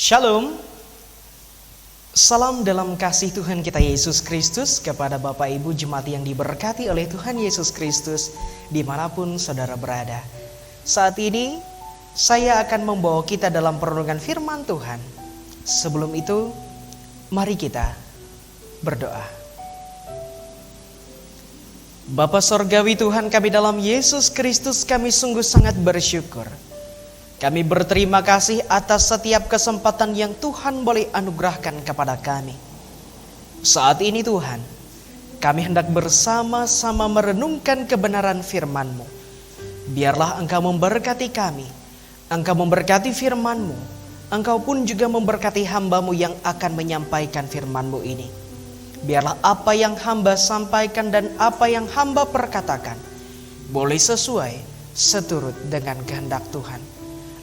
Shalom, salam dalam kasih Tuhan kita Yesus Kristus kepada Bapak Ibu jemaat yang diberkati oleh Tuhan Yesus Kristus dimanapun saudara berada. Saat ini saya akan membawa kita dalam perenungan firman Tuhan. Sebelum itu, mari kita berdoa. Bapa Sorgawi Tuhan kami dalam Yesus Kristus, kami sungguh sangat bersyukur. Kami berterima kasih atas setiap kesempatan yang Tuhan boleh anugerahkan kepada kami. Saat ini Tuhan, kami hendak bersama-sama merenungkan kebenaran firman-Mu. Biarlah Engkau memberkati kami, Engkau memberkati firman-Mu, Engkau pun juga memberkati hamba-Mu yang akan menyampaikan firman-Mu ini. Biarlah apa yang hamba sampaikan dan apa yang hamba perkatakan boleh sesuai seturut dengan kehendak Tuhan.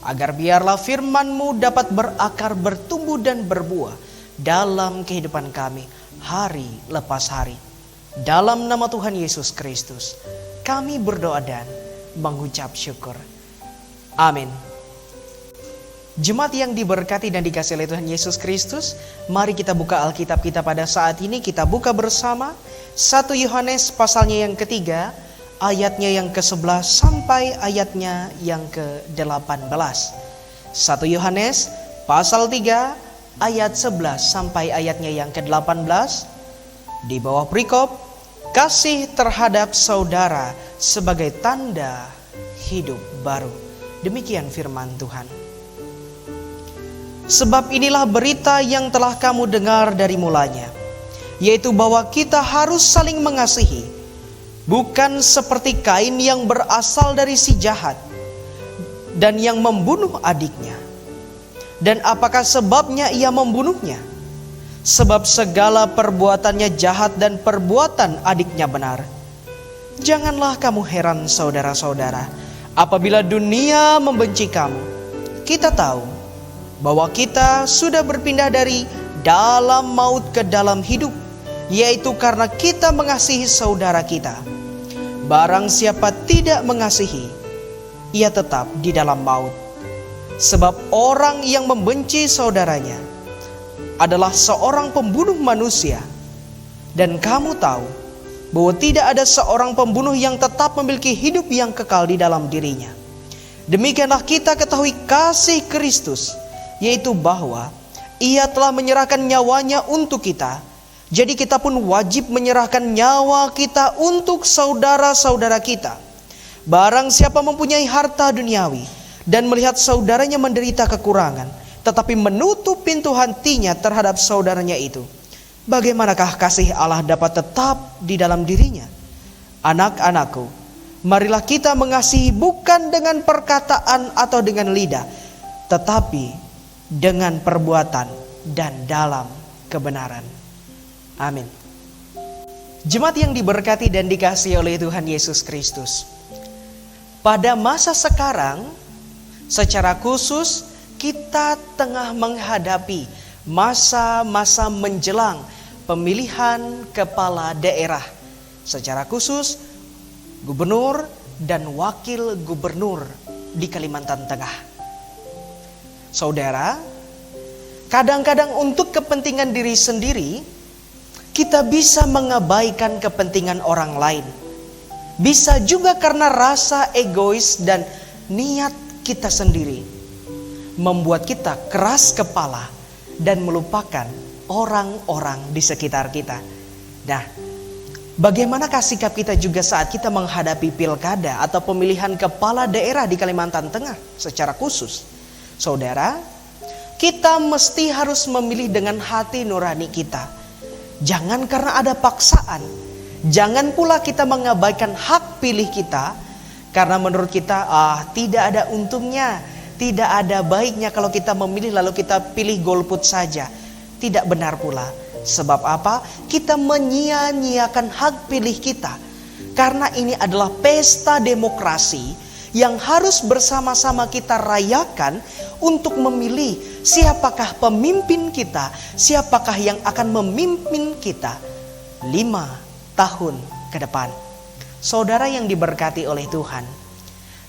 Agar biarlah firman-Mu dapat berakar, bertumbuh dan berbuah dalam kehidupan kami hari lepas hari. Dalam nama Tuhan Yesus Kristus kami berdoa dan mengucap syukur. Amin. Jemaat yang diberkati dan dikasihi oleh Tuhan Yesus Kristus, mari kita buka Alkitab kita pada saat ini. Kita buka bersama 1 Yohanes pasalnya yang ketiga, ayatnya yang ke-11 sampai ayatnya yang ke-18. 1 Yohanes pasal 3 ayat 11 sampai ayatnya yang ke-18. Di bawah perikop kasih terhadap saudara sebagai tanda hidup baru. Demikian firman Tuhan. Sebab inilah berita yang telah kamu dengar dari mulanya, yaitu bahwa kita harus saling mengasihi. Bukan seperti Kain yang berasal dari si jahat dan yang membunuh adiknya. Dan apakah sebabnya ia membunuhnya? Sebab segala perbuatannya jahat dan perbuatan adiknya benar. Janganlah kamu heran saudara-saudara, apabila dunia membenci kamu. Kita tahu bahwa kita sudah berpindah dari dalam maut ke dalam hidup, yaitu karena kita mengasihi saudara kita. Barang siapa tidak mengasihi, ia tetap di dalam maut. Sebab orang yang membenci saudaranya adalah seorang pembunuh manusia. Dan kamu tahu bahwa tidak ada seorang pembunuh yang tetap memiliki hidup yang kekal di dalam dirinya. Demikianlah kita ketahui kasih Kristus, yaitu bahwa ia telah menyerahkan nyawanya untuk kita. Jadi kita pun wajib menyerahkan nyawa kita untuk saudara-saudara kita. Barang siapa mempunyai harta duniawi dan melihat saudaranya menderita kekurangan, tetapi menutup pintu hatinya terhadap saudaranya itu, bagaimanakah kasih Allah dapat tetap di dalam dirinya? Anak-anakku, marilah kita mengasihi bukan dengan perkataan atau dengan lidah, tetapi dengan perbuatan dan dalam kebenaran. Amin. Jemaat yang diberkati dan dikasihi oleh Tuhan Yesus Kristus, pada masa sekarang secara khusus kita tengah menghadapi masa-masa menjelang pemilihan kepala daerah, secara khusus gubernur dan wakil gubernur di Kalimantan Tengah. Saudara, kadang-kadang untuk kepentingan diri sendiri kita bisa mengabaikan kepentingan orang lain. Bisa juga karena rasa egois dan niat kita sendiri membuat kita keras kepala dan melupakan orang-orang di sekitar kita. Nah, bagaimanakah sikap kita juga saat kita menghadapi pilkada atau pemilihan kepala daerah di Kalimantan Tengah secara khusus? Saudara, kita mesti harus memilih dengan hati nurani kita. Jangan karena ada paksaan. Jangan pula kita mengabaikan hak pilih kita karena menurut kita tidak ada untungnya, tidak ada baiknya kalau kita memilih lalu kita pilih golput saja. Tidak benar pula. Sebab apa? Kita menyia-nyiakan hak pilih kita. Karena ini adalah pesta demokrasi yang harus bersama-sama kita rayakan untuk memilih siapakah pemimpin kita, siapakah yang akan memimpin kita 5 tahun ke depan. Saudara yang diberkati oleh Tuhan,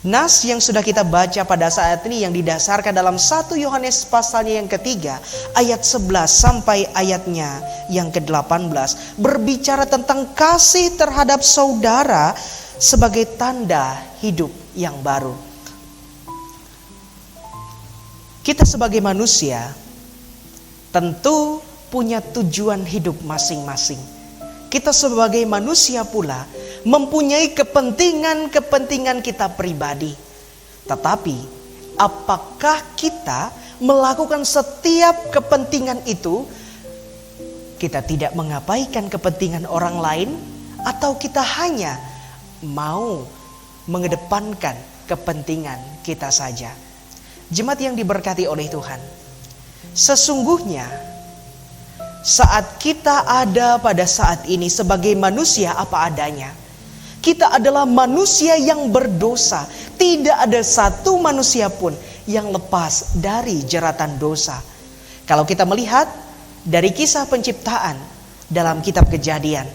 Nas yang sudah kita baca pada saat ini yang didasarkan dalam 1 Yohanes pasalnya yang ketiga ayat 11 sampai ayatnya yang ke-18 berbicara tentang kasih terhadap saudara sebagai tanda hidup yang baru. Kita sebagai manusia tentu punya tujuan hidup masing-masing. Kita sebagai manusia pula mempunyai kepentingan-kepentingan kita pribadi. Tetapi apakah kita melakukan setiap kepentingan itu? Kita tidak mengabaikan kepentingan orang lain, atau kita hanya mau mengedepankan kepentingan kita saja? Jemaat yang diberkati oleh Tuhan, sesungguhnya saat kita ada pada saat ini sebagai manusia apa adanya, kita adalah manusia yang berdosa. Tidak ada satu manusia pun yang lepas dari jeratan dosa. Kalau kita melihat dari kisah penciptaan dalam kitab Kejadian,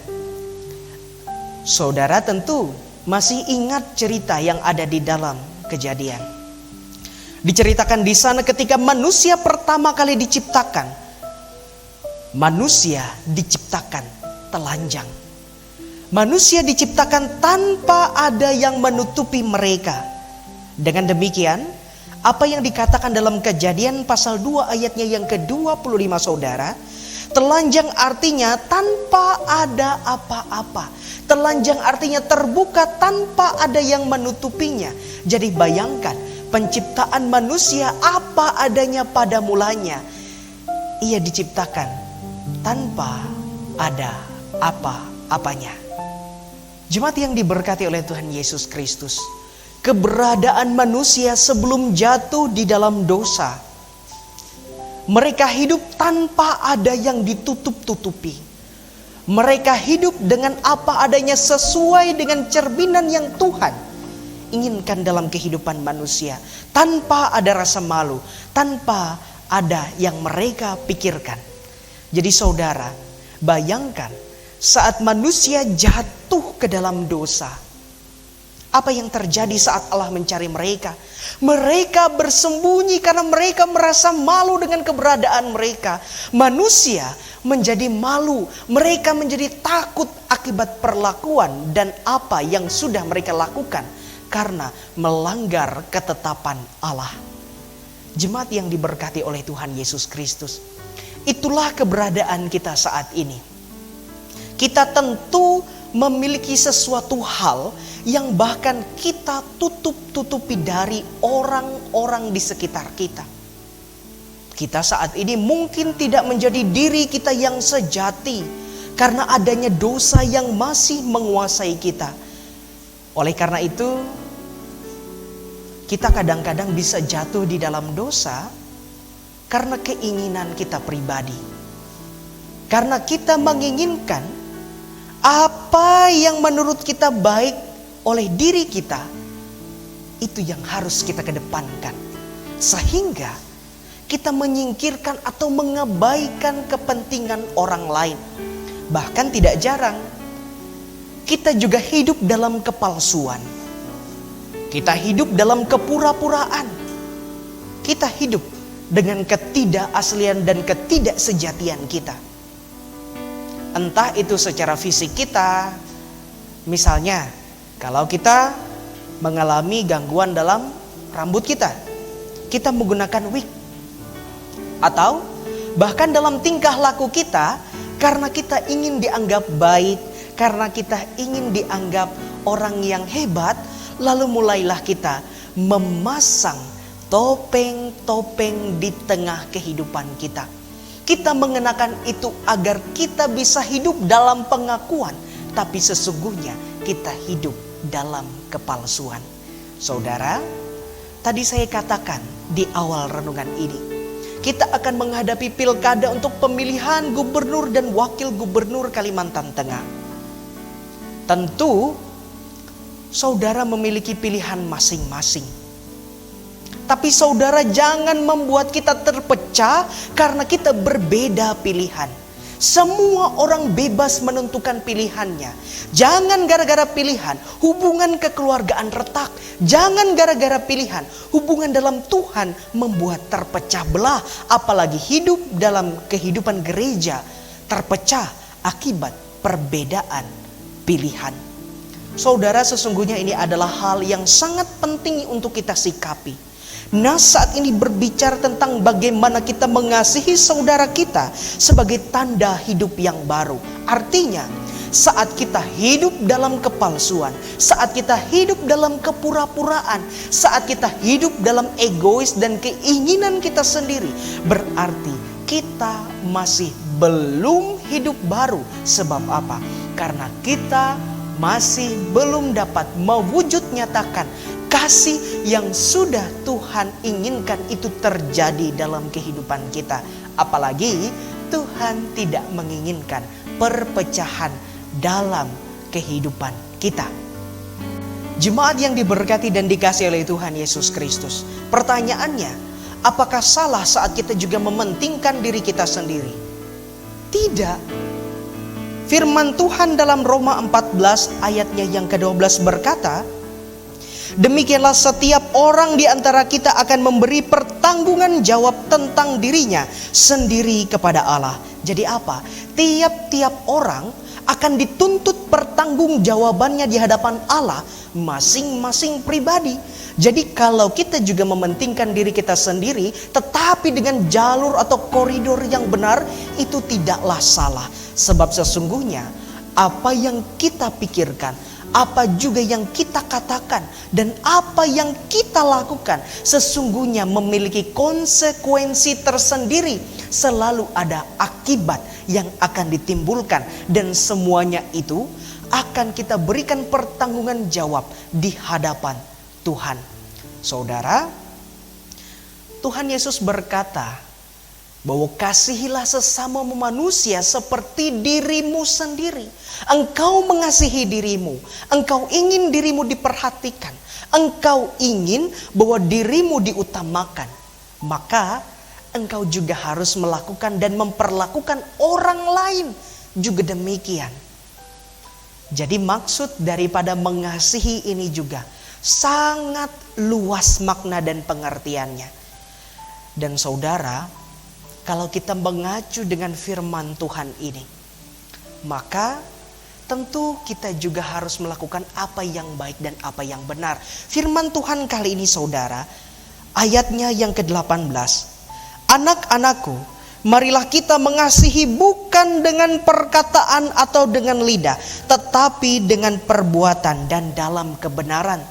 saudara tentu masih ingat cerita yang ada di dalam Kejadian. Diceritakan di sana ketika manusia pertama kali diciptakan, manusia diciptakan telanjang. Manusia diciptakan tanpa ada yang menutupi mereka. Dengan demikian, apa yang dikatakan dalam Kejadian pasal 2 ayatnya yang ke-25 saudara, telanjang artinya tanpa ada apa-apa. Telanjang artinya terbuka tanpa ada yang menutupinya. Jadi bayangkan, penciptaan manusia apa adanya pada mulanya. Ia diciptakan tanpa ada apa-apanya. Jemaat yang diberkati oleh Tuhan Yesus Kristus, keberadaan manusia sebelum jatuh di dalam dosa, mereka hidup tanpa ada yang ditutup-tutupi. Mereka hidup dengan apa adanya sesuai dengan cerminan yang Tuhan inginkan dalam kehidupan manusia, tanpa ada rasa malu, tanpa ada yang mereka pikirkan. Jadi saudara, bayangkan saat manusia jatuh ke dalam dosa, apa yang terjadi saat Allah mencari mereka? Mereka bersembunyi karena mereka merasa malu dengan keberadaan mereka. Manusia menjadi malu, mereka menjadi takut akibat perlakuan dan apa yang sudah mereka lakukan karena melanggar ketetapan Allah. Jemaat yang diberkati oleh Tuhan Yesus Kristus, itulah keberadaan kita saat ini. Kita tentu memiliki sesuatu hal yang bahkan kita tutup-tutupi dari orang-orang di sekitar kita. Kita saat ini mungkin tidak menjadi diri kita yang sejati karena adanya dosa yang masih menguasai kita. Oleh karena itu, kita kadang-kadang bisa jatuh di dalam dosa karena keinginan kita pribadi. Karena kita menginginkan apa yang menurut kita baik oleh diri kita, itu yang harus kita kedepankan. Sehingga kita menyingkirkan atau mengabaikan kepentingan orang lain. Bahkan tidak jarang, kita juga hidup dalam kepalsuan. Kita hidup dalam kepura-puraan. Kita hidup dengan ketidakaslian dan ketidaksejatian kita. Entah itu secara fisik kita, misalnya kalau kita mengalami gangguan dalam rambut kita menggunakan wig. Atau bahkan dalam tingkah laku kita, karena kita ingin dianggap baik, karena kita ingin dianggap orang yang hebat, lalu mulailah kita memasang topeng-topeng di tengah kehidupan kita. Kita mengenakan itu agar kita bisa hidup dalam pengakuan, tapi sesungguhnya kita hidup dalam kepalsuan. Saudara, tadi saya katakan di awal renungan ini, kita akan menghadapi pilkada untuk pemilihan gubernur dan wakil gubernur Kalimantan Tengah. Tentu, saudara memiliki pilihan masing-masing. Tapi saudara jangan membuat kita terpecah karena kita berbeda pilihan. Semua orang bebas menentukan pilihannya. Jangan gara-gara pilihan hubungan kekeluargaan retak. Jangan gara-gara pilihan hubungan dalam Tuhan membuat terpecah belah. Apalagi hidup dalam kehidupan gereja terpecah akibat perbedaan pilihan. Saudara, sesungguhnya ini adalah hal yang sangat penting untuk kita sikapi. Nah, saat ini berbicara tentang bagaimana kita mengasihi saudara kita sebagai tanda hidup yang baru. Artinya, saat kita hidup dalam kepalsuan, saat kita hidup dalam kepura-puraan, saat kita hidup dalam egois dan keinginan kita sendiri, berarti kita masih belum hidup baru. Sebab apa? Karena kita masih belum dapat mewujud nyatakan kasih yang sudah Tuhan inginkan itu terjadi dalam kehidupan kita. Apalagi Tuhan tidak menginginkan perpecahan dalam kehidupan kita. Jemaat yang diberkati dan dikasihi oleh Tuhan Yesus Kristus, pertanyaannya, apakah salah saat kita juga mementingkan diri kita sendiri? Tidak. Firman Tuhan dalam Roma 14 ayatnya yang ke-12 berkata, demikianlah setiap orang di antara kita akan memberi pertanggungan jawab tentang dirinya sendiri kepada Allah. Jadi apa? Tiap-tiap orang akan dituntut pertanggungjawabannya di hadapan Allah masing-masing pribadi. Jadi kalau kita juga mementingkan diri kita sendiri, tetapi dengan jalur atau koridor yang benar, itu tidaklah salah. Sebab sesungguhnya apa yang kita pikirkan, apa juga yang kita katakan, dan apa yang kita lakukan sesungguhnya memiliki konsekuensi tersendiri. Selalu ada akibat yang akan ditimbulkan, dan semuanya itu akan kita berikan pertanggungan jawab di hadapan Tuhan. Saudara, Tuhan Yesus berkata bahwa kasihilah sesama manusia seperti dirimu sendiri. Engkau mengasihi dirimu, engkau ingin dirimu diperhatikan, engkau ingin bahwa dirimu diutamakan, maka engkau juga harus melakukan dan memperlakukan orang lain juga demikian. Jadi maksud daripada mengasihi ini juga sangat luas makna dan pengertiannya. Dan saudara, kalau kita mengacu dengan firman Tuhan ini, maka tentu kita juga harus melakukan apa yang baik dan apa yang benar. Firman Tuhan kali ini saudara, ayatnya yang ke-18. Anak-anakku, marilah kita mengasihi bukan dengan perkataan atau dengan lidah, tetapi dengan perbuatan dan dalam kebenaran.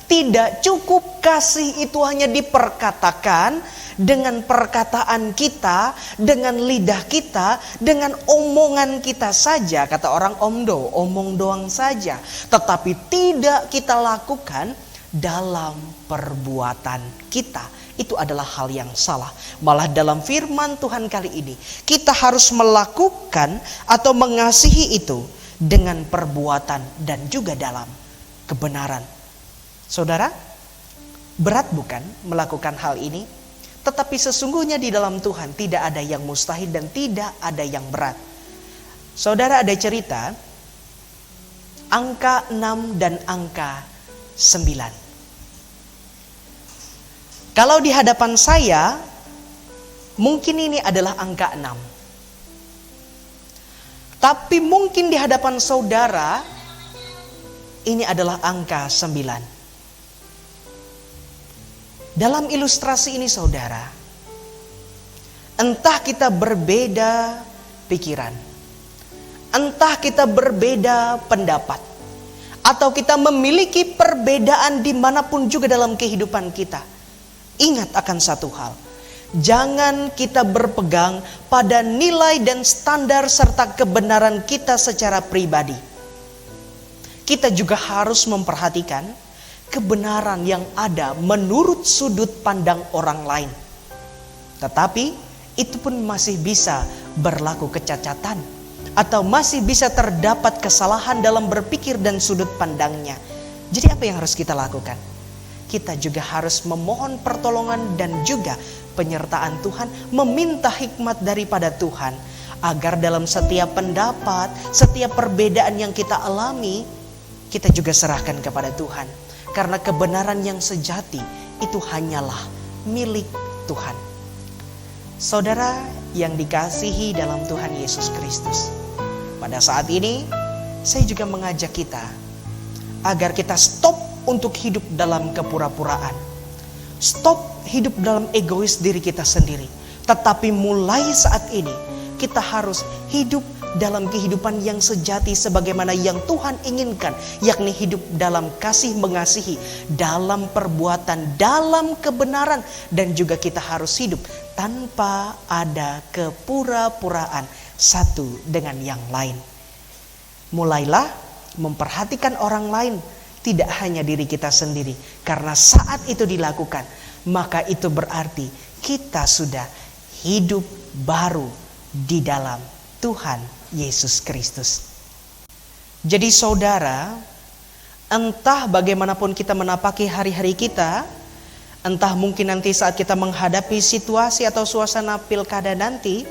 Tidak cukup kasih itu hanya diperkatakan dengan perkataan kita, dengan lidah kita, dengan omongan kita saja. Kata orang omdo, omong doang saja. Tetapi tidak kita lakukan dalam perbuatan kita. Itu adalah hal yang salah. Malah dalam firman Tuhan kali ini, kita harus melakukan atau mengasihi itu dengan perbuatan dan juga dalam kebenaran. Saudara, berat bukan melakukan hal ini? Tetapi sesungguhnya di dalam Tuhan tidak ada yang mustahil dan tidak ada yang berat. Saudara, ada cerita angka 6 dan angka 9. Kalau di hadapan saya, mungkin ini adalah angka 6. Tapi mungkin di hadapan saudara, ini adalah angka 9. Dalam ilustrasi ini saudara, entah kita berbeda pikiran, entah kita berbeda pendapat, atau kita memiliki perbedaan dimanapun juga dalam kehidupan kita. Ingat akan satu hal, jangan kita berpegang pada nilai dan standar serta kebenaran kita secara pribadi. Kita juga harus memperhatikan kebenaran yang ada menurut sudut pandang orang lain. Tetapi itu pun masih bisa berlaku kecacatan, atau masih bisa terdapat kesalahan dalam berpikir dan sudut pandangnya. Jadi apa yang harus kita lakukan? Kita juga harus memohon pertolongan dan juga penyertaan Tuhan, meminta hikmat daripada Tuhan, Agar dalam setiap pendapat, setiap perbedaan yang kita alami, kita juga serahkan kepada Tuhan. Karena kebenaran yang sejati itu hanyalah milik Tuhan. Saudara yang dikasihi dalam Tuhan Yesus Kristus, pada saat ini saya juga mengajak kita agar kita stop untuk hidup dalam kepura-puraan. Stop hidup dalam egois diri kita sendiri. Tetapi mulai saat ini kita harus hidup dalam kehidupan yang sejati sebagaimana yang Tuhan inginkan, yakni hidup dalam kasih mengasihi, dalam perbuatan, dalam kebenaran, dan juga kita harus hidup tanpa ada kepura-puraan satu dengan yang lain. Mulailah memperhatikan orang lain, tidak hanya diri kita sendiri, karena saat itu dilakukan, maka itu berarti kita sudah hidup baru di dalam Tuhan Yesus Kristus. Jadi saudara, entah bagaimanapun kita menapaki hari-hari kita, entah mungkin nanti saat kita menghadapi situasi atau suasana pilkada nanti,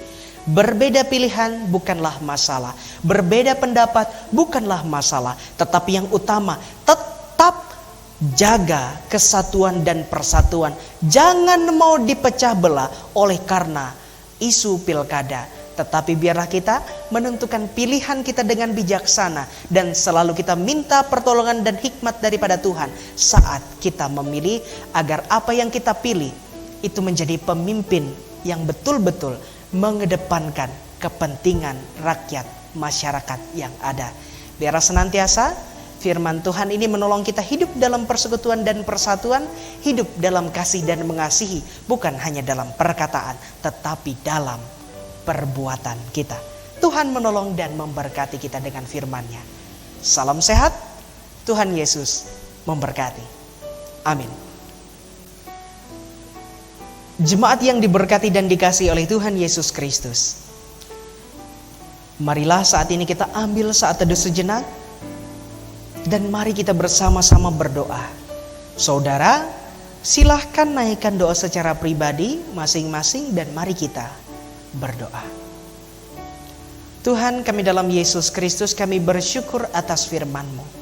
berbeda pilihan bukanlah masalah, berbeda pendapat bukanlah masalah, tetapi yang utama tetap jaga kesatuan dan persatuan. Jangan mau dipecah belah oleh karena isu pilkada. Tetapi biarlah kita menentukan pilihan kita dengan bijaksana. Dan selalu kita minta pertolongan dan hikmat daripada Tuhan saat kita memilih, agar apa yang kita pilih itu menjadi pemimpin yang betul-betul mengedepankan kepentingan rakyat masyarakat yang ada. Biarlah senantiasa firman Tuhan ini menolong kita hidup dalam persekutuan dan persatuan, hidup dalam kasih dan mengasihi, bukan hanya dalam perkataan tetapi dalam perbuatan kita. Tuhan menolong dan memberkati kita dengan firman-Nya. Salam sehat, Tuhan Yesus memberkati. Amin. Jemaat yang diberkati dan dikasihi oleh Tuhan Yesus Kristus, marilah saat ini kita ambil saat teduh sejenak dan mari kita bersama-sama berdoa. Saudara, silahkan naikkan doa secara pribadi masing-masing dan mari kita berdoa. Tuhan, kami dalam Yesus Kristus, kami bersyukur atas firman-Mu.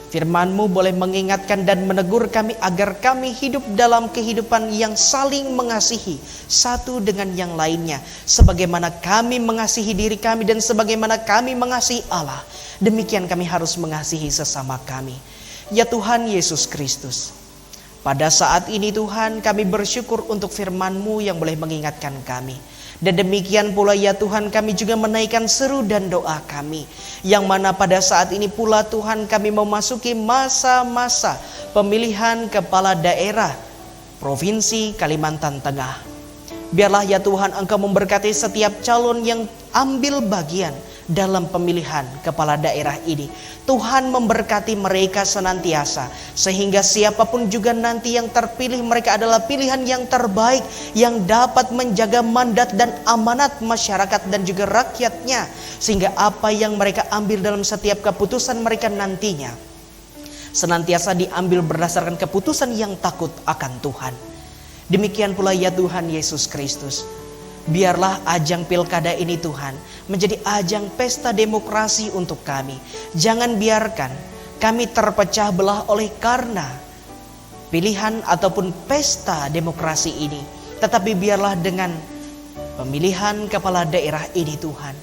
Firman-Mu boleh mengingatkan dan menegur kami agar kami hidup dalam kehidupan yang saling mengasihi satu dengan yang lainnya. Sebagaimana kami mengasihi diri kami dan sebagaimana kami mengasihi Allah, demikian kami harus mengasihi sesama kami. Ya Tuhan Yesus Kristus, pada saat ini Tuhan, kami bersyukur untuk firman-Mu yang boleh mengingatkan kami. Dan demikian pula ya Tuhan, kami juga menaikkan seru dan doa kami, yang mana pada saat ini pula Tuhan kami memasuki masa-masa pemilihan kepala daerah Provinsi Kalimantan Tengah. Biarlah ya Tuhan Engkau memberkati setiap calon yang ambil bagian dalam pemilihan kepala daerah ini. Tuhan memberkati mereka senantiasa, sehingga siapapun juga nanti yang terpilih, mereka adalah pilihan yang terbaik yang dapat menjaga mandat dan amanat masyarakat dan juga rakyatnya, sehingga apa yang mereka ambil dalam setiap keputusan mereka nantinya senantiasa diambil berdasarkan keputusan yang takut akan Tuhan. Demikian pula ya Tuhan Yesus Kristus, biarlah ajang pilkada ini Tuhan menjadi ajang pesta demokrasi untuk kami. Jangan biarkan kami terpecah belah oleh karena pilihan ataupun pesta demokrasi ini. Tetapi biarlah dengan pemilihan kepala daerah ini Tuhan,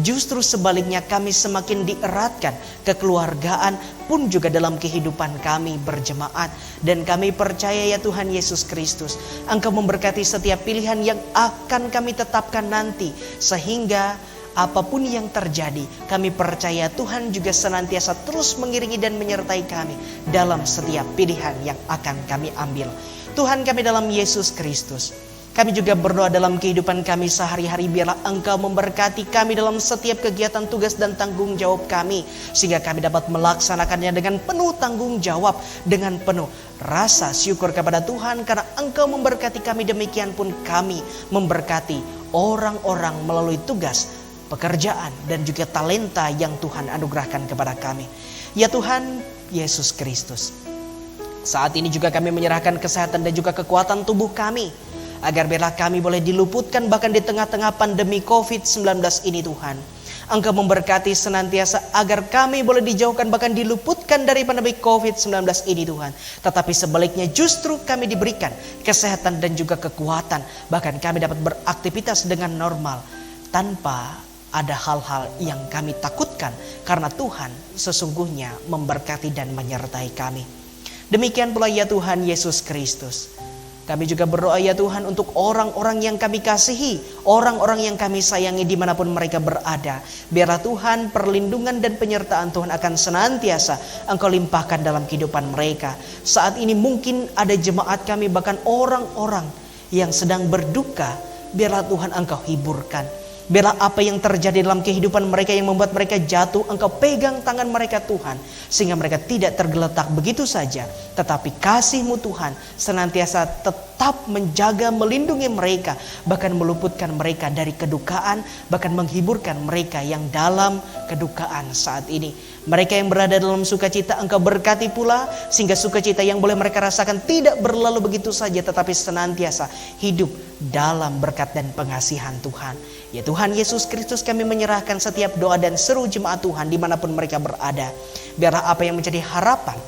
justru sebaliknya kami semakin dieratkan kekeluargaan pun juga dalam kehidupan kami berjemaat. Dan kami percaya ya Tuhan Yesus Kristus, Engkau memberkati setiap pilihan yang akan kami tetapkan nanti. Sehingga apapun yang terjadi, kami percaya Tuhan juga senantiasa terus mengiringi dan menyertai kami dalam setiap pilihan yang akan kami ambil. Tuhan kami dalam Yesus Kristus, kami juga berdoa dalam kehidupan kami sehari-hari, biarlah Engkau memberkati kami dalam setiap kegiatan tugas dan tanggung jawab kami, sehingga kami dapat melaksanakannya dengan penuh tanggung jawab, dengan penuh rasa syukur kepada Tuhan karena Engkau memberkati kami. Demikian pun kami memberkati orang-orang melalui tugas, pekerjaan dan juga talenta yang Tuhan anugerahkan kepada kami. Ya Tuhan Yesus Kristus, saat ini juga kami menyerahkan kesehatan dan juga kekuatan tubuh kami, Agar biarlah kami boleh diluputkan bahkan di tengah-tengah pandemi COVID-19 ini Tuhan. Engkau memberkati senantiasa agar kami boleh dijauhkan bahkan diluputkan dari pandemi COVID-19 ini Tuhan. Tetapi sebaliknya justru kami diberikan kesehatan dan juga kekuatan. Bahkan kami dapat beraktivitas dengan normal tanpa ada hal-hal yang kami takutkan. Karena Tuhan sesungguhnya memberkati dan menyertai kami. Demikian pula ya Tuhan Yesus Kristus. Kami juga berdoa ya Tuhan untuk orang-orang yang kami kasihi, orang-orang yang kami sayangi dimanapun mereka berada. Biarlah Tuhan perlindungan dan penyertaan Tuhan akan senantiasa Engkau limpahkan dalam kehidupan mereka. Saat ini mungkin ada jemaat kami bahkan orang-orang yang sedang berduka. Biarlah Tuhan Engkau hiburkan. Biarlah apa yang terjadi dalam kehidupan mereka yang membuat mereka jatuh, Engkau pegang tangan mereka Tuhan. Sehingga mereka tidak tergeletak begitu saja. Tetapi kasih-Mu Tuhan senantiasa tetap menjaga, melindungi mereka. Bahkan meluputkan mereka dari kedukaan. Bahkan menghiburkan mereka yang dalam kedukaan saat ini. Mereka yang berada dalam sukacita Engkau berkati pula. Sehingga sukacita yang boleh mereka rasakan tidak berlalu begitu saja. Tetapi senantiasa hidup dalam berkat dan pengasihan Tuhan. Ya Tuhan Yesus Kristus, kami menyerahkan setiap doa dan seru jemaat Tuhan dimanapun mereka berada. Biarlah apa yang menjadi harapan,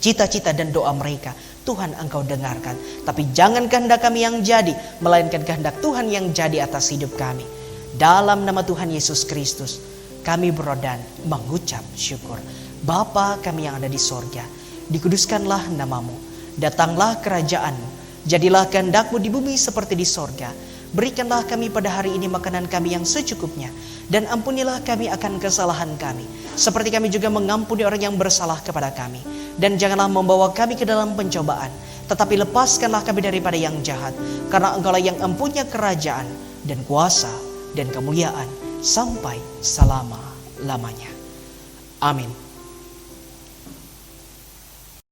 cita-cita dan doa mereka Tuhan Engkau dengarkan. Tapi jangan kehendak kami yang jadi, melainkan kehendak Tuhan yang jadi atas hidup kami. Dalam nama Tuhan Yesus Kristus kami berdoa dan mengucap syukur. Bapa kami yang ada di sorga, dikuduskanlah namamu, datanglah kerajaan-Mu, jadilah kehendak-Mu di bumi seperti di sorga. Berikanlah kami pada hari ini makanan kami yang secukupnya. Dan ampunilah kami akan kesalahan kami, seperti kami juga mengampuni orang yang bersalah kepada kami. Dan janganlah membawa kami ke dalam pencobaan, tetapi lepaskanlah kami daripada yang jahat. Karena Engkaulah yang mempunyai kerajaan dan kuasa dan kemuliaan sampai selama-lamanya. Amin.